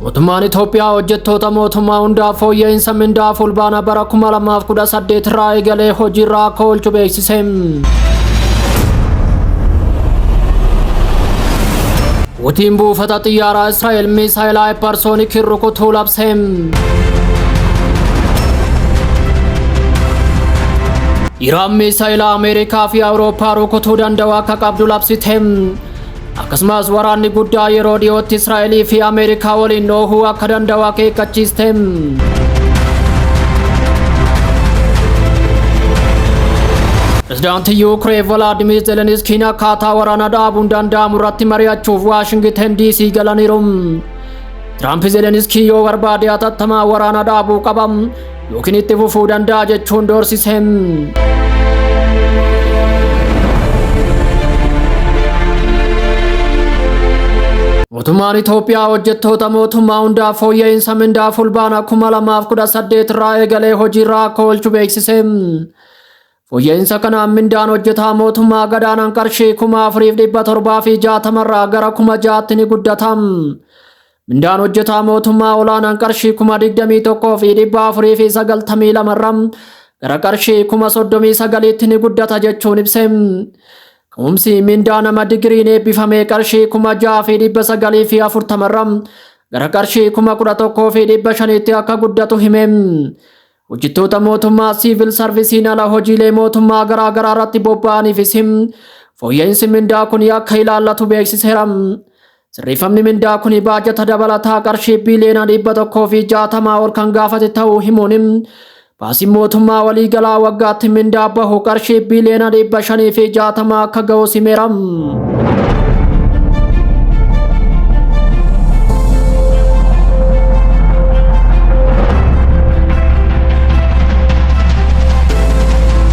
Mootummaan Itoophiyaa hojjettoota mootummaa hundaaf fooyya'insa mindaa fulbaana bara 2018 irraa eegalee hojiirra akka oolchu beeksise. Huutiin buufata xiyyaaraa Israa'el misaayila haayiparsoonikiin rukutuu labse. Iraan misaayila Ameerikaa fi Awurooppaa rukutuu danda'u akka qabdu labsite. Akkasumas waraanni guddaa yeroo dhiyootti Israa'elii fi Ameerikaa waliin dhoohuu akka danda'u akeekkachiiste. Pireezidaantii Yuukireen Volodimiir Zelenskiin akkaataa waraana dhaabuun danda'amu irratti mari'achuuf Waashingten DC galaniiru. Tiraamp Zelenskii yoo barbaade hatattamaan waraana dhaabuu qaba yookiin itti fufuu danda'a jechuun doorsise. Mootummaan Itoophiyaa hojjettoota mootummaa hundaaf fooyya'insa mindaa fulbaana 2018 irraa eegalee hojiirra akka oolchu beeksise. Fooyya'insa kanaan mindaan hojjetaa mootummaa gadaanaan qarshii 4,760 irraa gara 6,000 ni guddata. Mindaan hojjetaa mootummaa olaanaan qarshii 21,492 irraa gara qarshii 39,000 ni guddata jechuun ibse. Ka'umsi mindaa nama digiriin eebbifamee qarshii 6,940 irraa gara qarshii 11,500 akka guddatu hime. Hojjettoota mootummaa siivil sarvisiin ala hojiilee mootummaa garaa garaa irratti bobba'aniifis fooyya'insi mindaa kun akka ilaallatu beeksiseera. Sirreeffamni mindaa kun baajata dabalataa qarshii biiliyoona 160 ol kan gaafate ta'uu himuun baasiin mootummaa waliigalaa waggaatti mindaa bahu qarshii biiliyoona 560 akka ga'u himeera.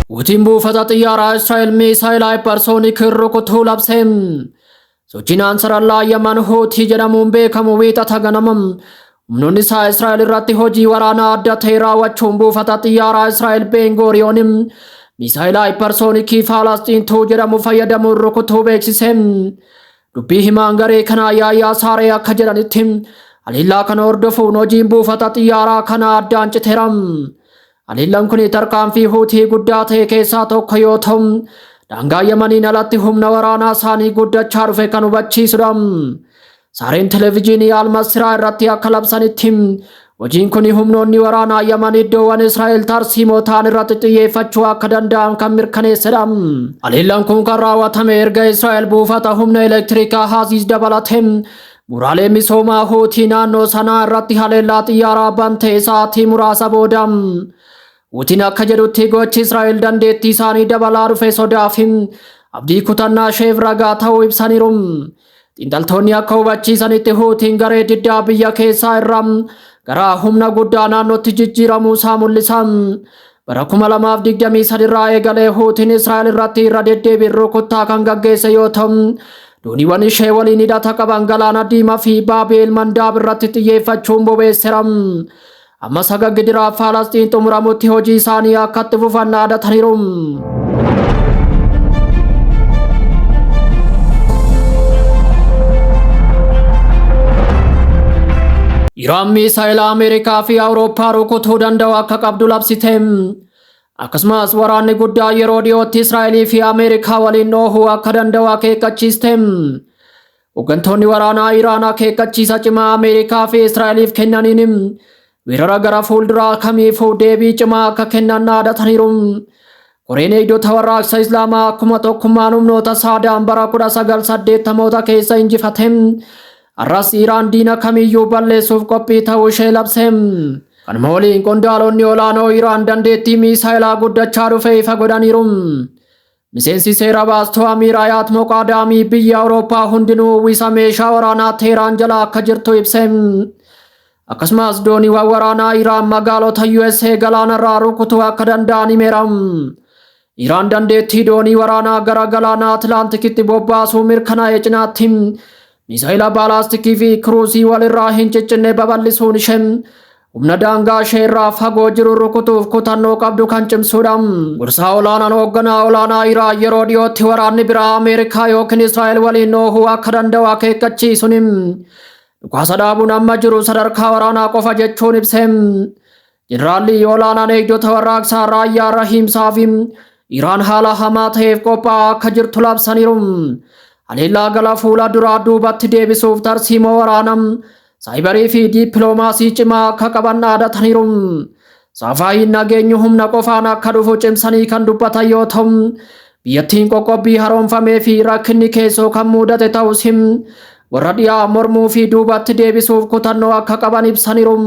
Huutiin buufata xiyyaaraa Israa'el misaayila haayiparsoonikiin rukutuu labse. Sochiin Ansarallaa Yaman Huutii jedhamuun beekamu wiixata ganama humnoonni isaa Israa'el irratti hojii waraanaa adda ta'e raawwachuun buufata xiyyaaraa Israa'el Ben-Guriyoon misaayila haayiparsoonikii Falasxiintuu jedhamu fayyadamuun rukutuu beeksise. Dubbii himaan garee kanaa Yaayyaa Saaree akka jedhanitti haleellaa kana hordofuun hojiin buufata xiyyaaraa kana addaan citeera. Haleellaan kun tarkaanfii Huutii guddaa ta'e keessaa tokko yoo ta'u daangaa Yamaniin alatti humna waraanaa isaanii guddachaa dhufe kan hubachiisudha. Saareen televezyiinii Almasiraa irratti akka labsanitti hojiin kun humnoonni waraanaa Yaman iddoowwan Israa'el tarsiimoo ta'an irratti xiyyeeffachuu akka danda'an kan mirkaneessedha. Haleellaan kun kan raawwatame erga Israa'el buufata humna elektirikaa Haziiz dabalate bu'uuraalee misoomaa Huutii naannoo sanaa irratti haleellaa xiyyaaraa bante sa'aatii muraasa booda. Huutiin akka jedhutti gochi Israa'el dandeettii isaanii dabalaa dhufe sodaaf abdii kutannaa isheef ragaa ta'uu ibsaniiru. Xiinxaltoonni akka hubachiisanitti Huutiin garee diddaa biyya keessaa irraa gara humna guddaa naannootti jijjiiramuu isaa mul'isa. Bara 2023 irraa eegalee Huutiin Israa'el irratti irra deddeebiin rukuttaa kan gaggeesse yoo ta'u dooniiwwan ishee waliin hidhata qaban galaana diimaa fi Baabeel Mandaab irratti xiyyeeffachuun bobeesseera. Ammas haga gidiraa Falasxiin xumuramutti hojii isaanii akka itti fufan dhaadataniiru. Iraan misaayila Ameerikaa fi Awurooppaa rukutuu danda'u akka qabdu labsite. Akkasumas waraanni guddaa yeroo dhiyootti Israa'elii fi Ameerikaa waliin dhoohuu akka danda'u akeekkachiiste. Hooggantoonni waraanaa Iraan akeekkachiisa cimaa Ameerikaa fi Israa'eliif kennaniin weerara gara fuulduraa kamiifuu deebii cimaa akka kennan dhaadataniiru. Koreen eegdota warraaqsa Islaamaa akkuma tokkummaan humnoota Saadaan bara 1980 keessa injifate. Arras Iraan diina kamiyyuu balleessuuf qophii ta'uu ishee labse. Kanuma waliin qondaalonni olaanoo Iraan dandeettii misaayilaa guddachaa dhufe ifa godhaniiru. Miseensi seera baastuu Amiir Hayaat Moqaadaamii biyya Awurooppaa hundinuu uwwisa meeshaa waraanaa Teheraan jala akka jirtu ibse. Akkasumas dooniiwwan waraanaa Iraan magaalota USA galaanarraa rukutuu akka danda'an himeera. Iraan dandeettii doonii waraanaa gara galaana Atlaantikitti bobbaasuu mirkanaa'e cinaatti misaayila baalaastikii fi kiruusii walirraa hin ciccinne babal'isuun ishee humna daangaa ishee irraa fagoo jiru rukutuuf kutannoo qabdu kan cimsuudha. Gorsaa olaanaan hoogganaa olaanaa Iraan yeroo dhiyootti waraanni biraa Ameerikaa yookiin Israa'el waliin dhoohuu akka danda'u akeekkachiisuun dhukaasa dhaabuun amma jiru sadarkaa waraanaa qofa jechuun ibseem. Jeneraalli olaanaan eegdota warraaqsaa Raayyaa Rahiimsaa fi Iraan haala hamaa ta'eef qophaa'aa akka jirtu labsaniiru. Haleellaa gara fuula duraa duubatti deebisuuf tarsiimoo waraanaa saayibarii fi dippiloomaasii cimaa akka qaban dhaadataniiru. Saafaayiin nageenyi humna qofaan akka dhufu cimsanii kan dubbatan yoo ta'u, biyyattiin qoqqobbii haroomfamee fi rakkinni keessoo kan mudate ta'us warra dhiyaa mormuu fi duubatti deebisuuf kutannoo akka qaban ibsaniiru.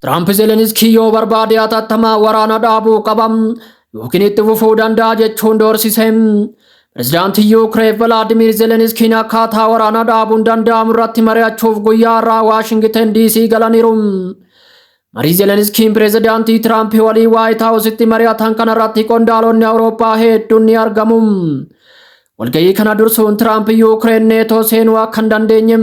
Tiraamp Zelenskii yoo barbaade hatattamaa waraana dhaabuu qabam yookiin itti fufuu danda'a jechuun doorsise. Pireezidaantii Yuukireen Volodimiir Zelenskiin akkaataa waraana dhaabuun danda'amu irratti mari'achuuf guyyaa irraa Waashingten DC galaniiru. Marii Zelenskiin pireezidaantii Tiraamp waliin Waayit Haawusitti mari'atan kanarratti qondaalonni Awurooppaa hedduun ni argamu. Walgahii kana dursuun Tiraamp Yuukireen neetoo seenuu akka hin dandeenye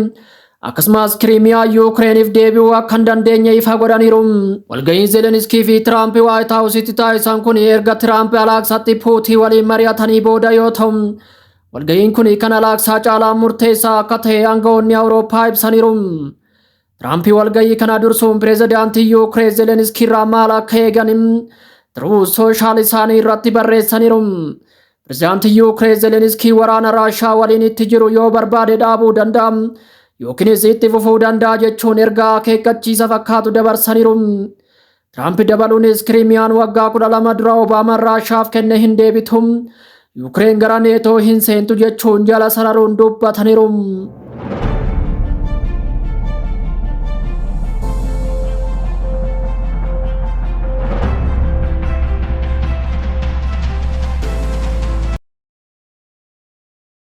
akkasumas Kiriimiyaa Yuukireeniif deebi'uu akka hin dandeenye ifa godhaniiru. Walgahiin Zelenskii fi Tiraamp Waayit Haawusitti taasisan kun erga Tiraamp Alaaqsaatti Puutiin waliin mari'atanii booda yoo ta'u, walgahiin kun kan Alaaqsaa caalaan murteessaa akka ta'e aangawoonni Awurooppaa ibsaniiru. Tiraamp walgahii kana dursuun pireezidaantii Yuukireen Zelenskii irraa maal akka eegan Tiruuz sooshaal isaanii irratti barreessaniiru. Pireezidaantii Yuukireen Zelenskii waraana Raashaa waliin itti jiru yoo barbaade dhaabuu danda'a yookiinis itti fufuu danda'a jechuun ergaa akeekkachiisa fakkaatu dabarsaniiru. Tiraamp dabaluunis Kiriimiyaan waggaa 12 dura Obaamaan Raashaaf kenne hin deebitu, Yuukireen gara neetoo hin seentu jechuun jala sararuun dubbataniiru.